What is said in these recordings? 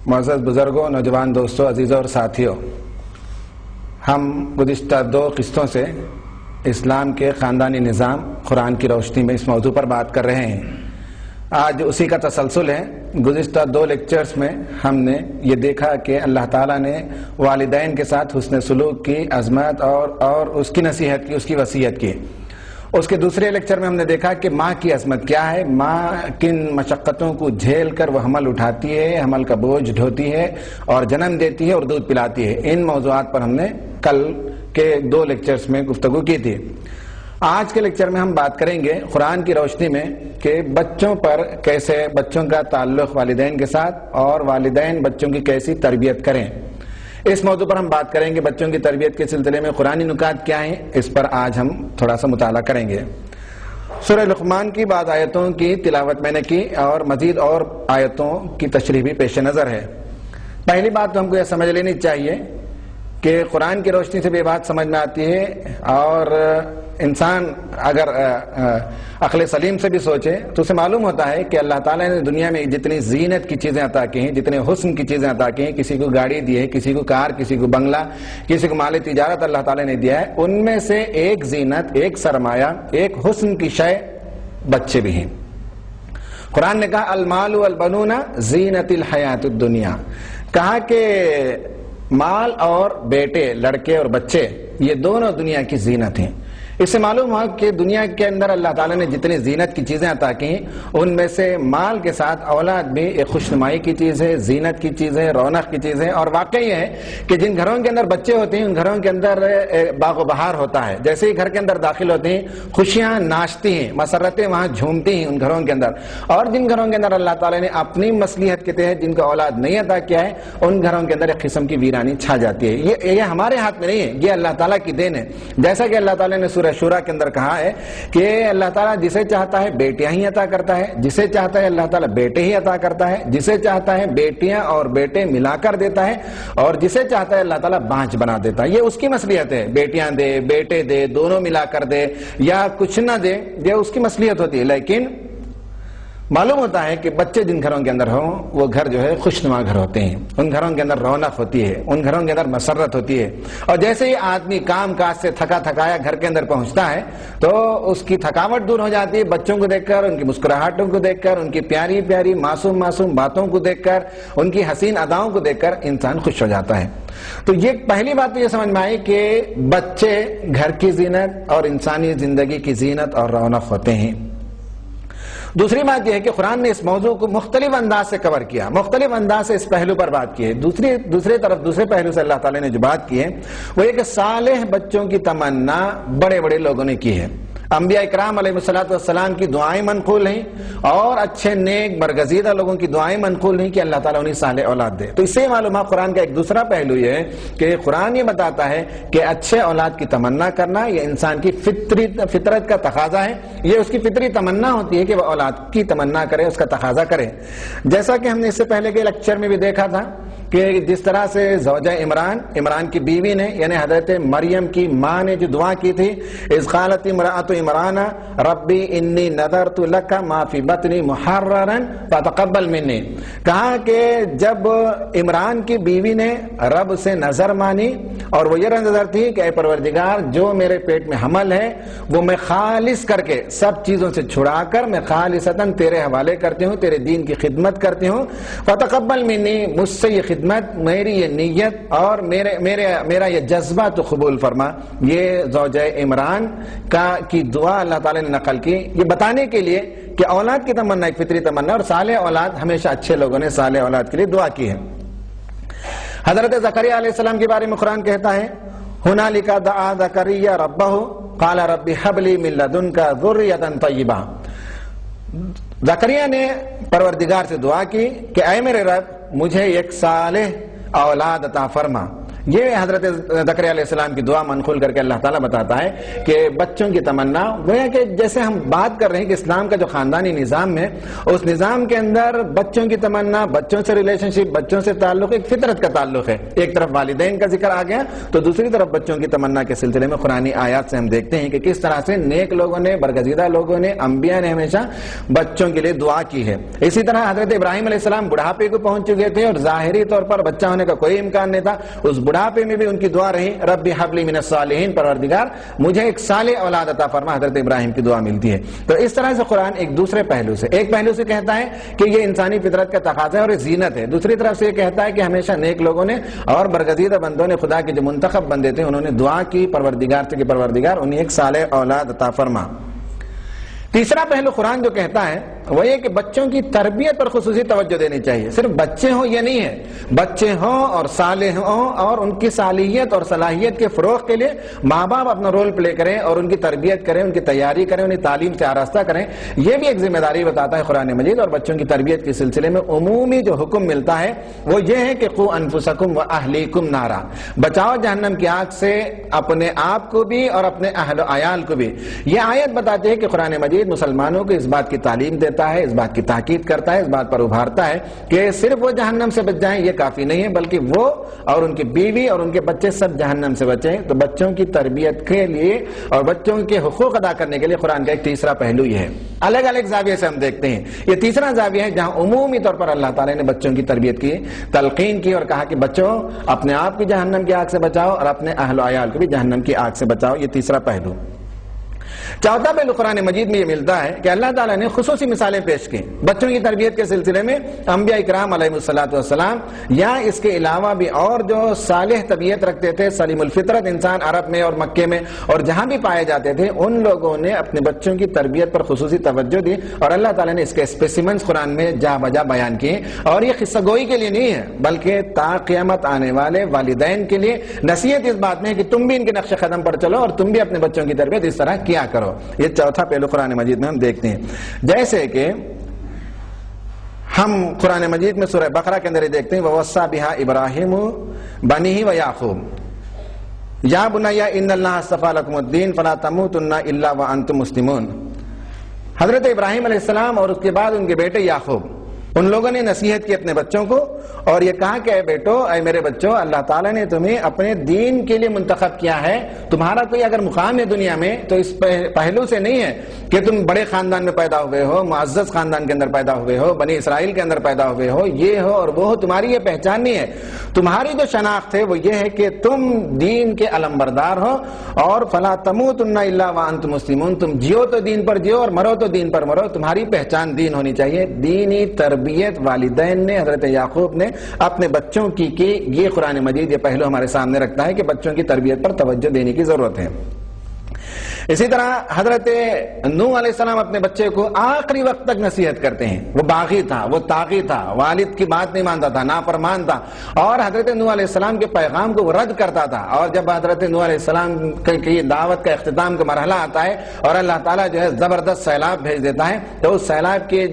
معزز بزرگوں، نوجوان دوستوں، عزیزوں اور ساتھیوں، ہم گزشتہ 2 قسطوں سے اسلام کے خاندانی نظام قرآن کی روشنی میں اس موضوع پر بات کر رہے ہیں۔ آج اسی کا تسلسل ہے۔ گزشتہ 2 لیکچرز میں ہم نے یہ دیکھا کہ اللہ تعالیٰ نے والدین کے ساتھ حسن سلوک کی عظمت اور اس کی نصیحت کی، اس کی وصیت کی۔ اس کے دوسرے لیکچر میں ہم نے دیکھا کہ ماں کی عظمت کیا ہے، ماں کن مشقتوں کو جھیل کر وہ حمل اٹھاتی ہے، حمل کا بوجھ ڈھوتی ہے اور جنم دیتی ہے اور دودھ پلاتی ہے۔ ان موضوعات پر ہم نے کل کے 2 لیکچرز میں گفتگو کی تھی۔ آج کے لیکچر میں ہم بات کریں گے قرآن کی روشنی میں کہ بچوں پر کیسے بچوں کا تعلق والدین کے ساتھ اور والدین بچوں کی کیسی تربیت کریں۔ اس موضوع پر ہم بات کریں گے بچوں کی تربیت کے سلسلے میں قرآنی نکات کیا ہیں، اس پر آج ہم تھوڑا سا مطالعہ کریں گے۔ سورہ لقمان کی بعض آیتوں کی تلاوت میں نے کی اور مزید اور آیتوں کی تشریح بھی پیش نظر ہے۔ پہلی بات تو ہم کو یہ سمجھ لینی چاہیے کہ قرآن کی روشنی سے بھی بات سمجھ میں آتی ہے، اور انسان اگر عقل سلیم سے بھی سوچے تو اسے معلوم ہوتا ہے کہ اللہ تعالیٰ نے دنیا میں جتنی زینت کی چیزیں عطا کی ہیں، جتنے حسن کی چیزیں عطا کی ہیں، کسی کو گاڑی دی ہے، کسی کو کار، کسی کو بنگلہ، کسی کو مال تجارت اللہ تعالیٰ نے دیا ہے، ان میں سے ایک زینت، ایک سرمایہ، ایک حسن کی شے بچے بھی ہیں۔ قرآن نے کہا المال والبنون زینت الحیات الدنیا، کہا کہ مال اور بیٹے، لڑکے اور بچے، یہ دونوں دنیا کی زینت ہیں۔ اس سے معلوم ہوا کہ دنیا کے اندر اللہ تعالیٰ نے جتنی زینت کی چیزیں عطا کی ہیں، ان میں سے مال کے ساتھ اولاد بھی ایک خوشنمائی کی چیز ہے، زینت کی چیز ہے، رونق کی چیز ہے۔ اور واقعی یہ ہے کہ جن گھروں کے اندر بچے ہوتے ہیں ان گھروں کے اندر باغ و بہار ہوتا ہے۔ جیسے ہی گھر کے اندر داخل ہوتے ہیں خوشیاں ناچتی ہیں، مسرتیں وہاں جھومتی ہیں ان گھروں کے اندر۔ اور جن گھروں کے اندر اللہ تعالیٰ نے اپنی مصلحت کے تحت جن کو اولاد نہیں عطا کیا ہے، ان گھروں کے اندر ایک قسم کی ویرانی چھا جاتی ہے۔ یہ ہمارے ہاتھ میں نہیں ہے، یہ اللہ تعالیٰ کی دین ہے۔ جیسا کہ اللہ تعالیٰ نے سورہ شورى کے اندر کہا ہے کہ اللہ تعالیٰ جسے چاہتا ہے بیٹیاں ہی عطا کرتا ہے، جسے چاہتا ہے اللہ تعالیٰ بیٹے ہی عطا کرتا ہے، جسے چاہتا ہے بیٹیاں اور بیٹے ملا کر دیتا ہے، اور جسے چاہتا ہے اللہ تعالیٰ بانجھ بنا دیتا ہے۔ یہ اس کی مصلحت ہے، بیٹیاں دے، بیٹے دے، دونوں ملا کر دے یا کچھ نہ دے، یہ اس کی مصلحت ہوتی ہے۔ لیکن معلوم ہوتا ہے کہ بچے جن گھروں کے اندر ہوں وہ گھر جو ہے خوشنما گھر ہوتے ہیں، ان گھروں کے اندر رونق ہوتی ہے، ان گھروں کے اندر مسرت ہوتی ہے۔ اور جیسے ہی آدمی کام کاج سے تھکا تھکایا گھر کے اندر پہنچتا ہے تو اس کی تھکاوٹ دور ہو جاتی ہے، بچوں کو دیکھ کر، ان کی مسکراہٹوں کو دیکھ کر، ان کی پیاری پیاری معصوم معصوم باتوں کو دیکھ کر، ان کی حسین اداؤں کو دیکھ کر انسان خوش ہو جاتا ہے۔ تو یہ پہلی بات تو یہ سمجھ میں آئی کہ بچے گھر کی زینت اور انسانی زندگی کی زینت اور رونق ہوتے ہیں۔ دوسری بات یہ ہے کہ قرآن نے اس موضوع کو مختلف انداز سے کور کیا، مختلف انداز سے اس پہلو پر بات کی ہے۔ دوسرے پہلو سے اللہ تعالیٰ نے جو بات کی ہے وہ یہ کہ صالح بچوں کی تمنا بڑے بڑے لوگوں نے کی ہے۔ انبیاء اکرام علیہ السلام کی دعائیں منقول ہیں، اور اچھے نیک برگزیدہ لوگوں کی دعائیں منقول ہیں کہ اللہ تعالیٰ انہیں صالح اولاد دے۔ تو اس سے معلوم ہے قرآن کا ایک دوسرا پہلو یہ ہے کہ قرآن یہ بتاتا ہے کہ اچھے اولاد کی تمنا کرنا یہ انسان کی فطرت کا تقاضا ہے، یہ اس کی فطری تمنا ہوتی ہے کہ وہ اولاد کی تمنا کرے، اس کا تقاضا کرے۔ جیسا کہ ہم نے اس سے پہلے کے لیکچر میں بھی دیکھا تھا کہ جس طرح سے زوجہ عمران کی بیوی نے یعنی حضرت مریم کی ماں نے جو دعا کی تھی، اذ قالت امرأۃ عمران ربی انی نذرت لک ما فی بطنی محررا فتقبل منی، کہا کہ جب عمران کی بیوی نے رب سے نظر مانی اور وہ یہ نظر تھی کہ اے پروردگار جو میرے پیٹ میں حمل ہے وہ میں خالص کر کے سب چیزوں سے چھڑا کر میں خالصتاً تیرے حوالے کرتی ہوں، تیرے دین کی خدمت کرتی ہوں، فتقبل منی، مجھ سے یہ خدمت، میری یہ نیت اور میرا یہ جذبہ تو قبول فرما۔ یہ زوجہ عمران کی دعا اللہ تعالی نے نقل کی، یہ بتانے کے لیے کہ اولاد کی تمنا ایک فطری تمنا، اور صالح اولاد ہمیشہ اچھے لوگوں نے صالح اولاد کے لیے دعا کی ہے۔ حضرت زکریا علیہ السلام کے بارے میں قرآن کہتا ہے ہنالک دعا زکریا ربہ قال رب ہب لی من لدنک ذریۃ طیبہ، زکریا نے پروردگار سے دعا کی کہ اے میرے رب مجھے ایک صالح اولاد عطا فرما۔ یہ حضرت زکریا علیہ السلام کی دعا منقول کر کے اللہ تعالیٰ بتاتا ہے کہ بچوں کی تمنا گویا کہ جیسے ہم بات کر رہے ہیں کہ اسلام کا جو خاندانی نظام ہے اس نظام کے اندر بچوں کی تمنا، بچوں سے ریلیشن شپ، بچوں سے تعلق ایک فطرت کا تعلق ہے. ایک طرف والدین کا ذکر آ گیا تو دوسری طرف بچوں کی تمنا کے سلسلے میں قرآنی آیات سے ہم دیکھتے ہیں کہ کس طرح سے نیک لوگوں نے، برگزیدہ لوگوں نے، انبیاء نے ہمیشہ بچوں کے لیے دعا کی ہے. اسی طرح حضرت ابراہیم علیہ السلام بڑھاپے کو پہنچ چکے تھے اور ظاہری طور پر بچہ ہونے کا کوئی امکان نہیں تھا. اس بڑھاپے میں بھی ان کی دعا رہی رب ہب لی من الصالحین، پروردگار مجھے ایک صالح اولاد عطا فرما. حضرت ابراہیم کی دعا ملتی ہے. تو اس طرح سے قرآن ایک دوسرے پہلو سے، ایک پہلو سے کہتا ہے کہ یہ انسانی فطرت کا تقاضا ہے اور زینت ہے، دوسری طرف سے یہ کہتا ہے کہ ہمیشہ نیک لوگوں نے اور برگزیدہ بندوں نے، خدا کے جو منتخب بندے تھے، انہوں نے دعا کی پروردگار سے کہ پروردگار انہیں ایک صالح اولاد عطا فرما. تیسرا پہلو قرآن جو کہتا ہے وہ یہ کہ بچوں کی تربیت پر خصوصی توجہ دینی چاہیے. صرف بچے ہوں یہ نہیں ہے، بچے ہوں اور صالح ہوں اور ان کی صالحیت اور صلاحیت کے فروغ کے لیے ماں باپ اپنا رول پلے کریں اور ان کی تربیت کریں، ان کی تیاری کریں، انہیں تعلیم سے آراستہ کریں. یہ بھی ایک ذمہ داری بتاتا ہے قرآن مجید. اور بچوں کی تربیت کے سلسلے میں عمومی جو حکم ملتا ہے وہ یہ ہے کہ قو انفسکم و اہلیکم نارا، بچاؤ جہنم کی آگ سے اپنے آپ کو بھی اور اپنے اہل و عیال کو بھی. یہ آیت بتاتی ہے کہ قرآن مجید مسلمانوں کو اس بات کی تعلیم دیتا ہے، اس بات کی تاکید کرتا ہے، اس بات پر ابھارتا ہے کہ صرف وہ جہنم سے بچ جائیں یہ کافی نہیں ہے، بلکہ وہ اور ان کی بیوی اور ان کے بچے سب جہنم سے بچیں. تو بچوں کی تربیت کے لیے اور بچوں کے حقوق ادا کرنے کے لیے قرآن کا ایک تیسرا پہلو یہ ہے. الگ الگ زاویے سے ہم دیکھتے ہیں. یہ تیسرا زاویہ ہے جہاں عمومی طور پر اللہ تعالیٰ نے بچوں کی تربیت کی، تلقین کی اور کہا کہ بچوں اپنے آپ کی جہنم کی آگ سے بچاؤ اور اپنے اہل و عیال کو بھی جہنم کی آگ سے بچاؤ. یہ تیسرا پہلو. چوتھا پہلو قرآن مجید میں یہ ملتا ہے کہ اللہ تعالیٰ نے خصوصی مثالیں پیش کی بچوں کی تربیت کے سلسلے میں. انبیاء کرام علیہ الصلوۃ والسلام یا اس کے علاوہ بھی اور جو صالح طبیعت رکھتے تھے، سلیم الفطرت انسان عرب میں اور مکے میں اور جہاں بھی پائے جاتے تھے، ان لوگوں نے اپنے بچوں کی تربیت پر خصوصی توجہ دی اور اللہ تعالیٰ نے اس کے اسپیسیمنز قرآن میں جا بجا بیان کیے. اور یہ قصہ گوئی کے لیے نہیں ہے بلکہ تا قیامت آنے والے والدین کے لیے نصیحت اس بات میں ہے کہ تم بھی ان کے نقش قدم پر چلو اور تم بھی اپنے بچوں کی تربیت اس طرح کیا کرو. یہ چوتھا پہلو قرآن مجید میں ہم دیکھتے ہیں. جیسے کہ ہم قرآن مجید میں سورہ بقرہ کے اندر یہ دیکھتے ہیں وَوَصَّى بِهَا إِبْرَاهِيمُ بَنِيهِ وَيَعْقُوبُ يَا بُنَيَّ إِنَّ اللَّهَ اصْطَفَىٰ لَكُمُ الدِّينَ فَلَا تَمُوتُنَّ إِلَّا وَأَنتُم مُسْلِمُونَ. حضرت ابراہیم علیہ السلام اور اس کے بعد ان کے بیٹے یعقوب، ان لوگوں نے نصیحت کی اپنے بچوں کو اور یہ کہا کہ اے بیٹو، اے میرے بچوں، اللہ تعالیٰ نے تمہیں اپنے دین کے لیے منتخب کیا ہے. تمہارا کوئی اگر مقام ہے دنیا میں تو اس پہلو سے نہیں ہے کہ تم بڑے خاندان میں پیدا ہوئے ہو، معزز خاندان کے اندر پیدا ہوئے ہو، بنی اسرائیل کے اندر پیدا ہوئے ہو، یہ ہو اور وہ ہو. تمہاری یہ پہچان نہیں ہے. تمہاری جو شناخت ہے وہ یہ ہے کہ تم دین کے علمبردار ہو اور فلا تموتن الا وانتم مسلمون. تم جیو تو دین پر جیو اور مرو تو دین پر مرو. تمہاری پہچان دین ہونی چاہیے. دینی تربیت والدین نے، حضرت یعقوب نے اپنے بچوں کی یہ قرآن مجید یہ پہلو ہمارے سامنے رکھتا ہے کہ بچوں کی تربیت پر توجہ دینے کی ضرورت ہے. اسی طرح حضرت نوح علیہ السلام اپنے بچے کو آخری وقت تک نصیحت کرتے ہیں. وہ باغی تھا، وہ طاغی تھا، والد کی بات نہیں مانتا تھا، نافرمان تھا اور حضرت نوح علیہ السلام کے پیغام کو وہ رد کرتا تھا. اور جب حضرت نوح علیہ السلام کی دعوت کا اختتام کا مرحلہ آتا ہے اور اللہ تعالیٰ جو ہے زبردست سیلاب بھیج دیتا ہے تو اس سیلاب کی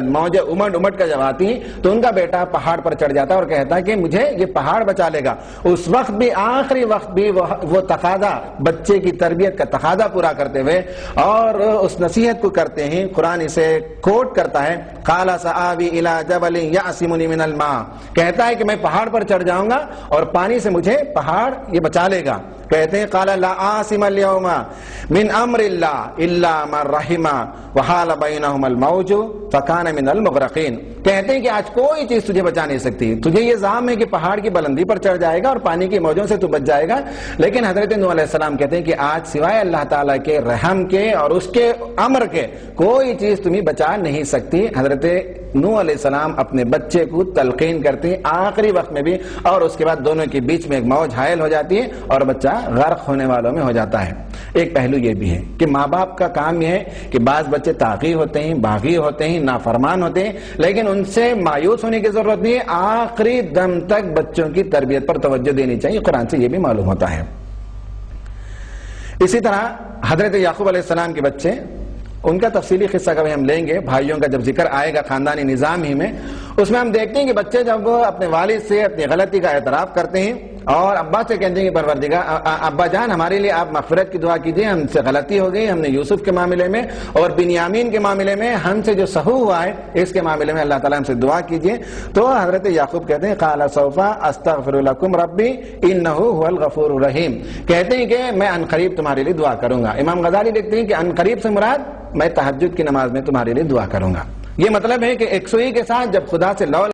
موجیں امٹ امٹ کر جب آتی ہیں تو ان کا بیٹا پہاڑ پر چڑھ جاتا ہے اور کہتا ہے کہ مجھے یہ پہاڑ بچا لے گا. اس وقت بھی، آخری وقت بھی وہ تقاضا، بچے کی تربیت کا تقاضا پورا کرتے ہوئے اور اس نصیحت کو کرتے ہیں. قرآن اسے کوٹ کرتا ہے قال سآوی الی جبل یعصمنی من الماء، کہتا ہے کہ میں پہاڑ پر چڑھ جاؤں گا اور پانی سے مجھے پہاڑ یہ بچا لے گا. کہتے ہیں قال لا عاصم اليوم من امر اللہ الا من رحم وحال بینہم الموج فکان من المغرقین. کہتے ہیں کہ آج کوئی چیز تجھے بچا نہیں سکتی. تجھے یہ زعم ہے کہ پہاڑ کی بلندی پر چڑھ جائے گا اور پانی کی موجوں سے تو بچ جائے گا، لیکن حضرت نوح علیہ السلام کہتے ہیں کہ آج سوائے اللہ تعالیٰ کے رحم کے اور اس کے امر کے کوئی چیز تمہیں بچا نہیں سکتی. حضرت نوح علیہ السلام اپنے بچے کو تلقین کرتے ہیں آخری وقت میں بھی اور اس کے بعد دونوں کے بیچ میں ایک موج حائل ہو جاتی ہے اور بچہ غرق ہونے والوں میں ہو جاتا ہے. ایک پہلو یہ بھی ہے کہ ماں باپ کا کام یہ ہے کہ بعض بچے طاغی ہوتے ہیں، باغی ہوتے ہیں، نافرمان ہوتے ہیں، لیکن ان سے مایوس ہونے کی ضرورت نہیں ہے. آخری دم تک بچوں کی تربیت پر توجہ دینی چاہیے. قرآن سے یہ بھی معلوم ہوتا ہے. اسی طرح حضرت یعقوب علیہ السلام کے بچے، ان کا تفصیلی قصہ کبھی ہم لیں گے. بھائیوں کا جب ذکر آئے گا خاندانی نظام ہی میں، اس میں ہم دیکھتے ہیں کہ بچے جب وہ اپنے والد سے اپنی غلطی کا اعتراف کرتے ہیں اور ابا سے کہتے ہیں کہ پروردگار ابا جان ہمارے لیے آپ مغفرت کی دعا کیجئے، ہم سے غلطی ہو گئی، ہم نے یوسف کے معاملے میں اور بنیامین کے معاملے میں ہم سے جو سہو ہوا ہے اس کے معاملے میں اللہ تعالیٰ ہم سے دعا کیجئے۔ تو حضرت یعقوب کہتے ہیں قال سوف استغفر لکم ربی انہ هو الغفور الرحیم، کہتے ہیں کہ میں ان قریب تمہارے لیے دعا کروں گا۔ امام غزالی لکھتے ہیں کہ ان قریب سے مراد میں تہجد کی نماز میں تمہارے لیے دعا کروں گا۔ یہ مطلب ہے کہ یکسوئی کے ساتھ جب خدا سے لو